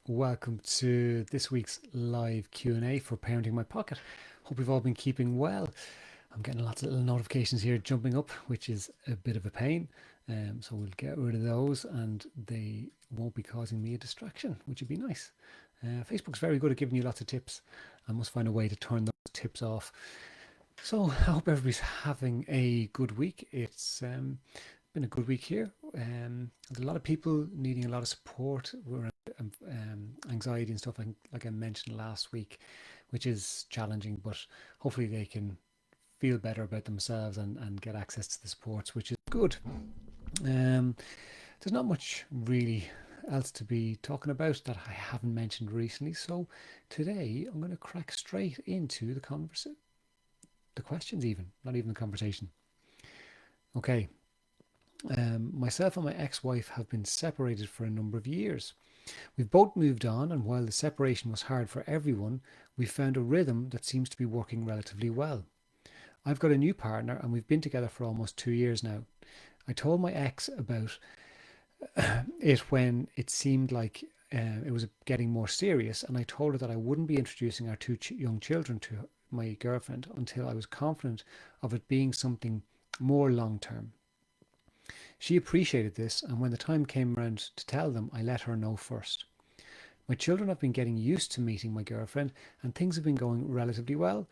welcome to this week's live Q&A for Parenting My Pocket. Hope you've all been keeping well. I'm getting lots of little notifications here jumping up, which is a bit of a pain. So we'll get rid of those and they won't be causing me a distraction, which would be nice. Facebook's very good at giving you lots of tips. I must find a way to turn those tips off. So I hope everybody's having a good week. It's been a good week here. A lot of people needing a lot of support around anxiety and stuff, like I mentioned last week, which is challenging, but hopefully they can feel better about themselves and get access to the supports, which is good. There's not much really else to be talking about that I haven't mentioned recently. So today I'm going to crack straight into the questions, not even the conversation. Okay. Myself and my ex-wife have been separated for a number of years. We've both moved on, and while the separation was hard for everyone, we found a rhythm that seems to be working relatively well. I've got a new partner, and we've been together for almost 2 years now. I told my ex about it when it seemed like it was getting more serious, and I told her that I wouldn't be introducing our two young children to my girlfriend until I was confident of it being something more long term. She appreciated this, and when the time came round to tell them, I let her know first. My children have been getting used to meeting my girlfriend, and things have been going relatively well,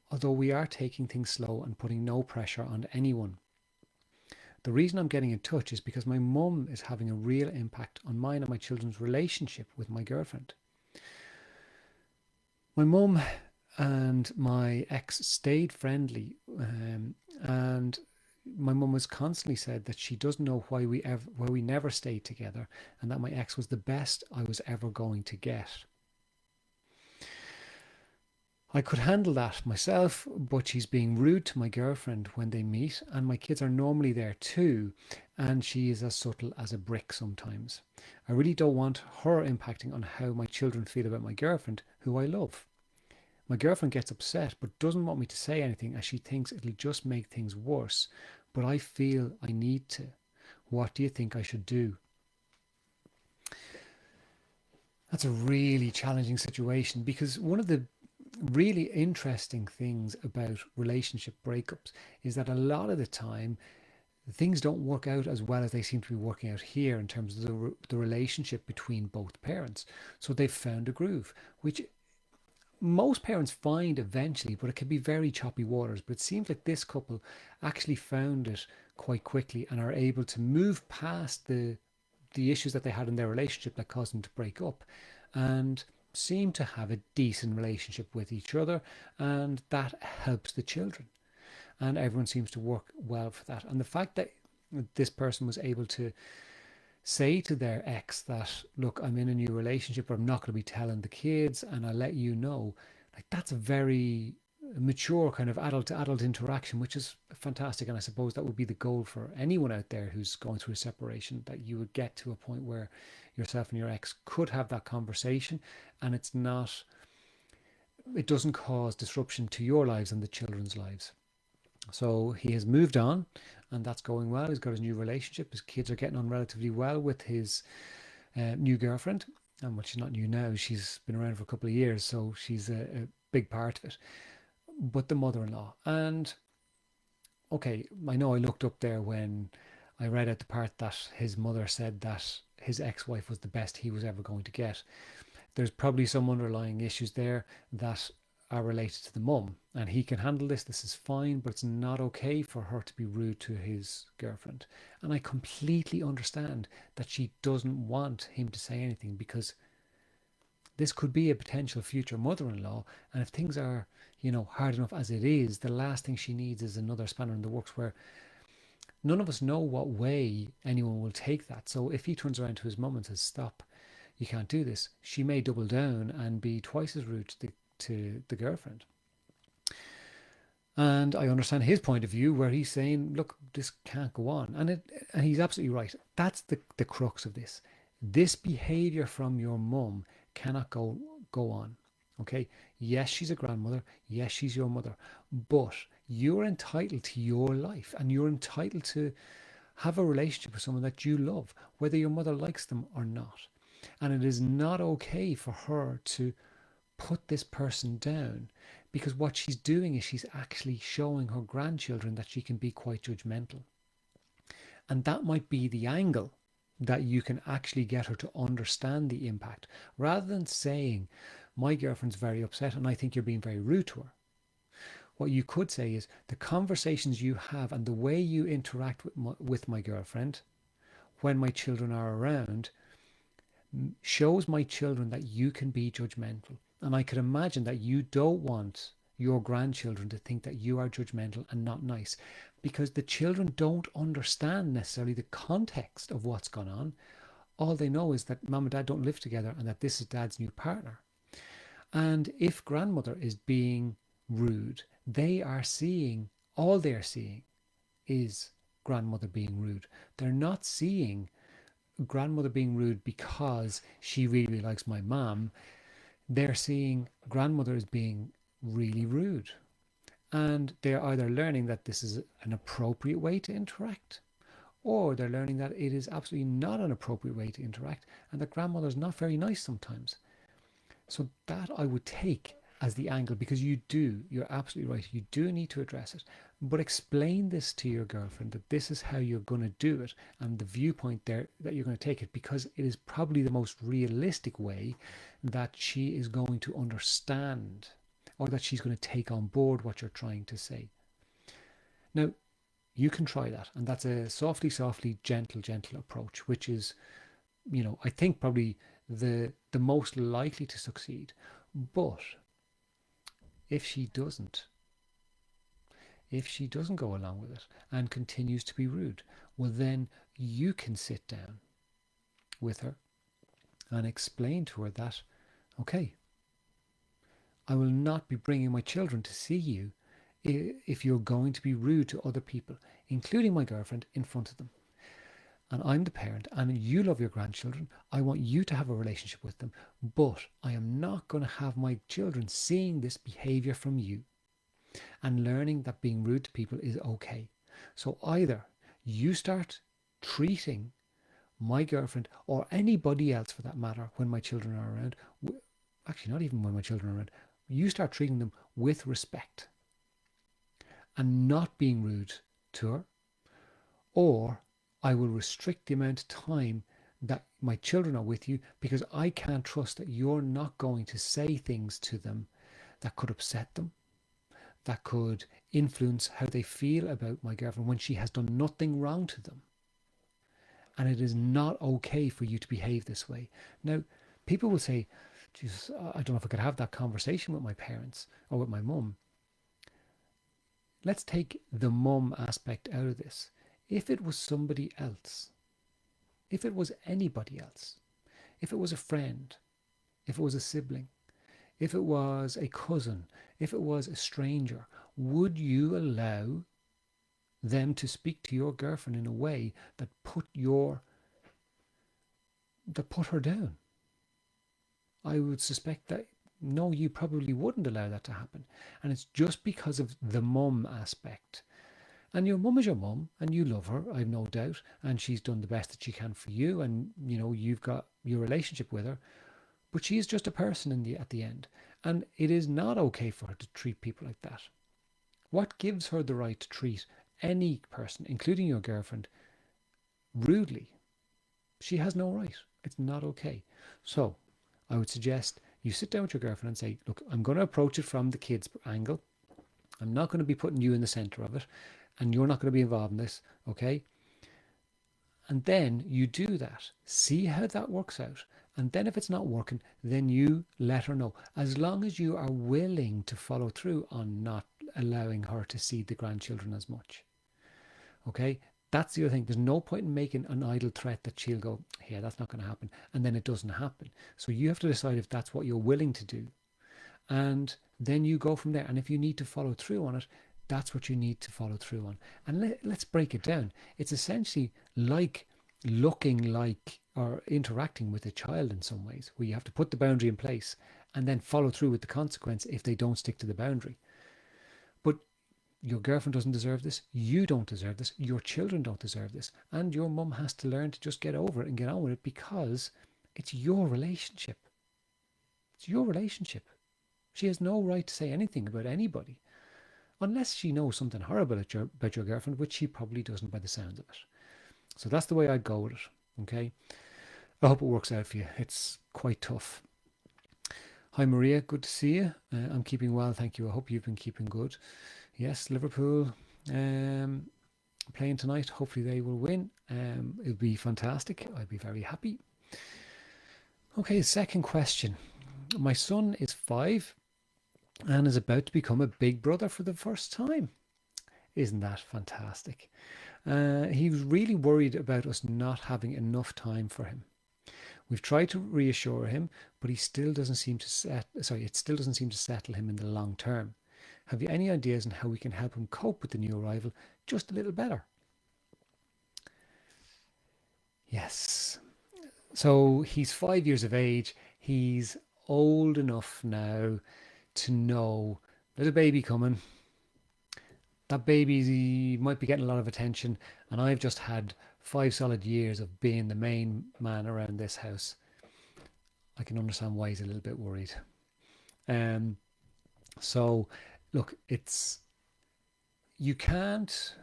although we are taking things slow and putting no pressure on anyone. The reason I'm getting in touch is because my mum is having a real impact on mine and my children's relationship with my girlfriend. My mum and my ex stayed friendly, and my mum has constantly said that she doesn't know why we never stayed together, and that my ex was the best I was ever going to get. I could handle that myself, but she's being rude to my girlfriend when they meet, and my kids are normally there too, and she is as subtle as a brick sometimes. I really don't want her impacting on how my children feel about my girlfriend, who I love. My girlfriend gets upset but doesn't want me to say anything as she thinks it'll just make things worse, but I feel I need to. What do you think I should do? That's a really challenging situation, because one of the really interesting things about relationship breakups is that a lot of the time things don't work out as well as they seem to be working out here in terms of the relationship between both parents. So they've found a groove, which most parents find eventually, but it can be very choppy waters. But it seems like this couple actually found it quite quickly and are able to move past the issues that they had in their relationship that caused them to break up, and seem to have a decent relationship with each other, and that helps the children, and everyone seems to work well for that. And the fact that this person was able to say to their ex that, look, I'm in a new relationship, but I'm not going to be telling the kids, and I'll let you know, like, that's a very mature kind of adult to adult interaction, which is fantastic. And I suppose that would be the goal for anyone out there who's going through a separation, that you would get to a point where yourself and your ex could have that conversation, and it doesn't cause disruption to your lives and the children's lives. So he has moved on, and that's going well. He's got his new relationship. His kids are getting on relatively well with his new girlfriend. And well, she's not new now. She's been around for a couple of years, so she's a big part of it. But the mother-in-law. And okay, I know I looked up there when I read out the part that his mother said that his ex-wife was the best he was ever going to get. There's probably some underlying issues there that are related to the mum, and he can handle this. This is fine, but it's not okay for her to be rude to his girlfriend. And I completely understand that she doesn't want him to say anything, because this could be a potential future mother-in-law, and if things are, hard enough as it is, the last thing she needs is another spanner in the works, where none of us know what way anyone will take that. So if he turns around to his mum and says, stop, you can't do this, she may double down and be twice as rude to the girlfriend. And I understand his point of view, where he's saying, look, this can't go on. And he's absolutely right. That's the crux of this. This behavior from your mum cannot go on. Okay? Yes, she's a grandmother. Yes, she's your mother. But you're entitled to your life, and you're entitled to have a relationship with someone that you love, whether your mother likes them or not. And it is not okay for her to put this person down, because what she's doing is she's actually showing her grandchildren that she can be quite judgmental. And that might be the angle that you can actually get her to understand the impact, rather than saying, my girlfriend's very upset and I think you're being very rude to her. What you could say is, the conversations you have and the way you interact with my girlfriend when my children are around shows my children that you can be judgmental. And I could imagine that you don't want your grandchildren to think that you are judgmental and not nice, because the children don't understand necessarily the context of what's gone on. All they know is that mum and dad don't live together and that this is dad's new partner. And if grandmother is being rude, all they're seeing is grandmother being rude. They're not seeing grandmother being rude because she really likes my mom. They're seeing grandmother as being really rude. And they're either learning that this is an appropriate way to interact, or they're learning that it is absolutely not an appropriate way to interact and that grandmother's not very nice sometimes. So that I would take as the angle, because you're absolutely right, you do need to address it. But explain this to your girlfriend, that this is how you're going to do it and the viewpoint there that you're going to take it, because it is probably the most realistic way that she is going to understand, or that she's going to take on board what you're trying to say. Now, you can try that, and that's a softly, gentle approach, which is, I think probably the most likely to succeed. But if she doesn't go along with it and continues to be rude, well, then you can sit down with her and explain to her that, okay, I will not be bringing my children to see you if you're going to be rude to other people, including my girlfriend, in front of them. And I'm the parent, and you love your grandchildren. I want you to have a relationship with them, but I am not going to have my children seeing this behavior from you and learning that being rude to people is okay. So either you start treating my girlfriend, or anybody else for that matter, when my children are around, actually not even when my children are around, you start treating them with respect and not being rude to her, or I will restrict the amount of time that my children are with you, because I can't trust that you're not going to say things to them that could upset them, that could influence how they feel about my girlfriend when she has done nothing wrong to them. And it is not okay for you to behave this way. Now, people will say, Jesus, I don't know if I could have that conversation with my parents or with my mum. Let's take the mum aspect out of this. If it was somebody else, if it was anybody else, if it was a friend, if it was a sibling, if it was a cousin, if it was a stranger, would you allow them to speak to your girlfriend in a way that put her down? I would suspect that no, you probably wouldn't allow that to happen. And it's just because of the mum aspect. And your mum is your mum, and you love her, I've no doubt, and she's done the best that she can for you, and you've got your relationship with her. But she is just a person at the end, and it is not okay for her to treat people like that. What gives her the right to treat any person, including your girlfriend, rudely? She has no right. It's not okay. So I would suggest you sit down with your girlfriend and say, look, I'm going to approach it from the kids' angle. I'm not going to be putting you in the center of it, and you're not going to be involved in this, okay? And then you do that. See how that works out. And then if it's not working, then you let her know. As long as you are willing to follow through on not allowing her to see the grandchildren as much. Okay? That's the other thing. There's no point in making an idle threat that she'll go, yeah, that's not going to happen. And then it doesn't happen. So you have to decide if that's what you're willing to do. And then you go from there. And if you need to follow through on it, that's what you need to follow through on. And let's break it down. It's essentially like looking like or interacting with a child in some ways, where you have to put the boundary in place and then follow through with the consequence if they don't stick to the boundary. But your girlfriend doesn't deserve this. You don't deserve this. Your children don't deserve this. And your mum has to learn to just get over it and get on with it, because It's your relationship. It's your relationship. She has no right to say anything about anybody unless she knows something horrible about your girlfriend, which she probably doesn't by the sounds of it. So that's the way I'd go with it. Okay. I hope it works out for you. It's quite tough. Hi, Maria. Good to see you. I'm keeping well, thank you. I hope you've been keeping good. Yes, Liverpool um, playing tonight. Hopefully, they will win. It'll be fantastic. I'll be very happy. Okay, second question. My son is 5 and is about to become a big brother for the first time. Isn't that fantastic? He was really worried about us not having enough time for him. We've tried to reassure him, but he still doesn't seem to it still doesn't seem to settle him in the long term. Have you any ideas on how we can help him cope with the new arrival just a little better? Yes. So he's 5 years of age. He's old enough now to know there's a baby coming. That baby might be getting a lot of attention, and I've just had 5 solid years of being the main man around this house. I can understand why he's a little bit worried. Um, so look, you can't,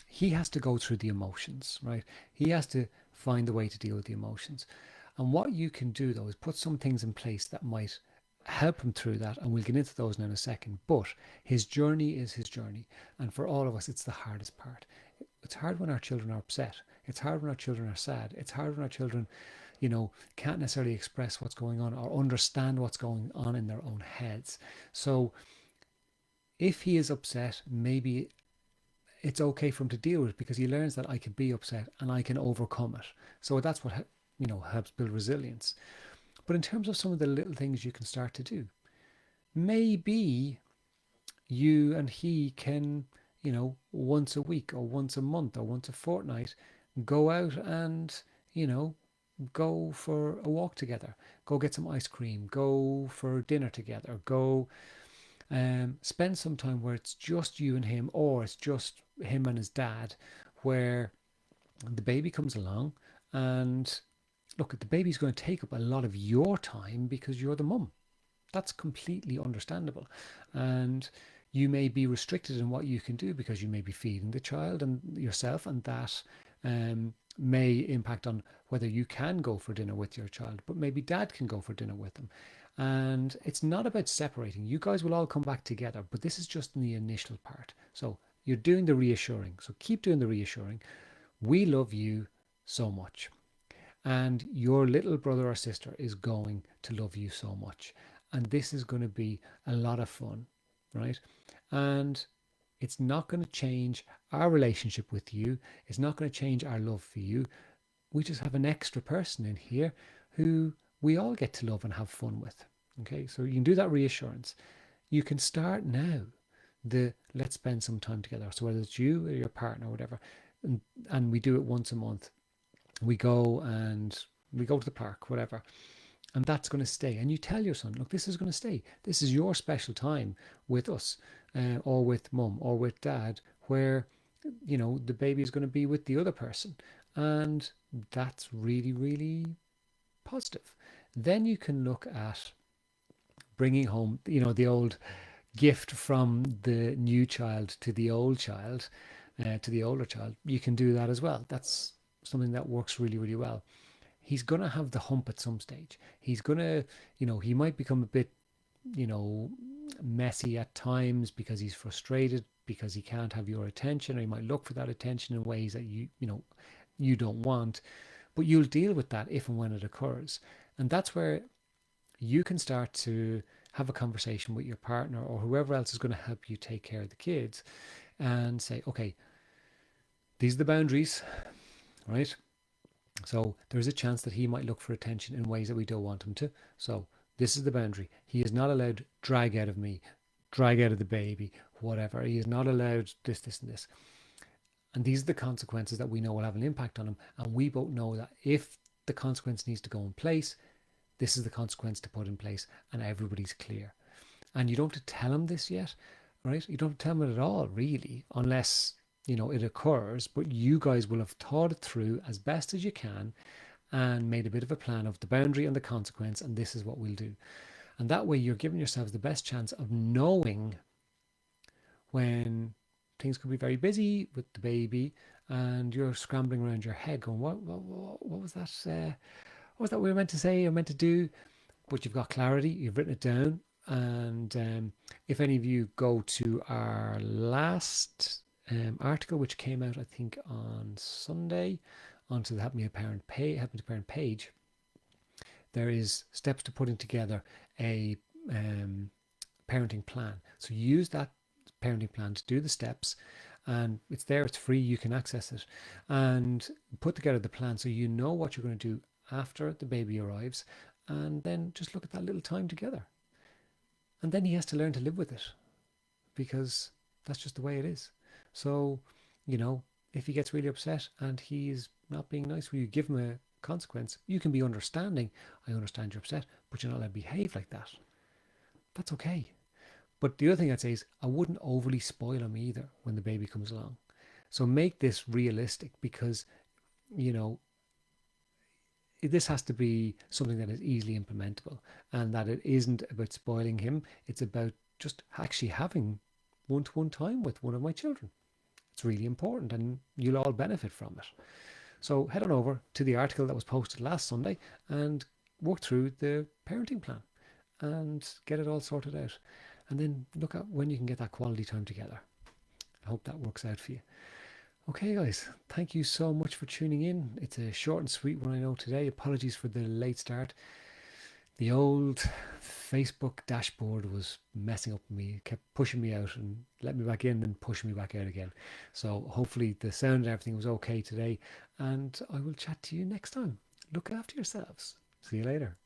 he has to go through the emotions, right? He has to find a way to deal with the emotions. And what you can do though is put some things in place that might help him through that, and we'll get into those now in a second. But his journey is his journey, and for all of us it's the hardest part. It's hard when our children are upset. It's hard when our children are sad. It's hard when our children, can't necessarily express what's going on or understand what's going on in their own heads. So if he is upset, maybe it's okay for him to deal with it because he learns that I can be upset and I can overcome it. So that's what helps build resilience. But in terms of some of the little things you can start to do, maybe you and he can, once a week or once a month or once a fortnight, go out and, go for a walk together, go get some ice cream, go for dinner together, go spend some time where it's just you and him, or it's just him and his dad, where the baby comes along. And look, the baby's going to take up a lot of your time because you're the mum. That's completely understandable. And you may be restricted in what you can do because you may be feeding the child and yourself, and that may impact on whether you can go for dinner with your child, but maybe dad can go for dinner with them. And it's not about separating. You guys will all come back together, but this is just in the initial part. So you're doing the reassuring. So keep doing the reassuring. We love you so much. And your little brother or sister is going to love you so much. And this is going to be a lot of fun, right? And it's not going to change our relationship with you. It's not going to change our love for you. We just have an extra person in here who we all get to love and have fun with. Okay, so you can do that reassurance. You can start now let's spend some time together. So whether it's you or your partner or whatever, and we do it once a month. We go to the park, whatever. And that's going to stay. And you tell your son, look, this is going to stay. This is your special time with us, or with mum, or with dad, where, the baby is going to be with the other person. And that's really, really positive. Then you can look at bringing home, the old gift from the new child to the old child, to the older child. You can do that as well. That's something that works really, really well. He's going to have the hump at some stage. He's going to, he might become a bit, messy at times because he's frustrated, because he can't have your attention, or he might look for that attention in ways that you don't want. But you'll deal with that if and when it occurs. And that's where you can start to have a conversation with your partner or whoever else is going to help you take care of the kids and say, okay, these are the boundaries, right? So there's a chance that he might look for attention in ways that we don't want him to. So this is the boundary. He is not allowed drag out of me, drag out of the baby, whatever. He is not allowed this, this, and this. And these are the consequences that we know will have an impact on him. And we both know that if the consequence needs to go in place, this is the consequence to put in place, and everybody's clear. And you don't have to tell him this yet, right? You don't have to tell him it at all, really, unless, it occurs. But you guys will have thought it through as best as you can. and made a bit of a plan of the boundary and the consequence, and this is what we'll do. And that way you're giving yourselves the best chance of knowing when things could be very busy with the baby and you're scrambling around your head going, what was that? What was that we were meant to say or meant to do? But you've got clarity, you've written it down. And if any of you go to our last article, which came out, I think, on Sunday, onto the Help Me Parent page, there is steps to putting together a parenting plan. So use that parenting plan to do the steps, and it's there, it's free, you can access it, and put together the plan so you know what you're going to do after the baby arrives, and then just look at that little time together. And then he has to learn to live with it, because that's just the way it is. So, if he gets really upset and he's not being nice, will you give him a consequence? You can be understanding. I understand you're upset, but you're not allowed to behave like that. That's okay. But the other thing I'd say is I wouldn't overly spoil him either when the baby comes along. So make this realistic, because, this has to be something that is easily implementable, and that it isn't about spoiling him. It's about just actually having one-to-one time with one of my children. It's really important, and you'll all benefit from it. So head on over to the article that was posted last Sunday and work through the parenting plan and get it all sorted out. And then look at when you can get that quality time together. I hope that works out for you. Okay, guys, thank you so much for tuning in. It's a short and sweet one, I know, today. Apologies for the late start. The old Facebook dashboard was messing up with me. It kept pushing me out and let me back in and pushing me back out again. So hopefully the sound and everything was okay today. And I will chat to you next time. Look after yourselves. See you later.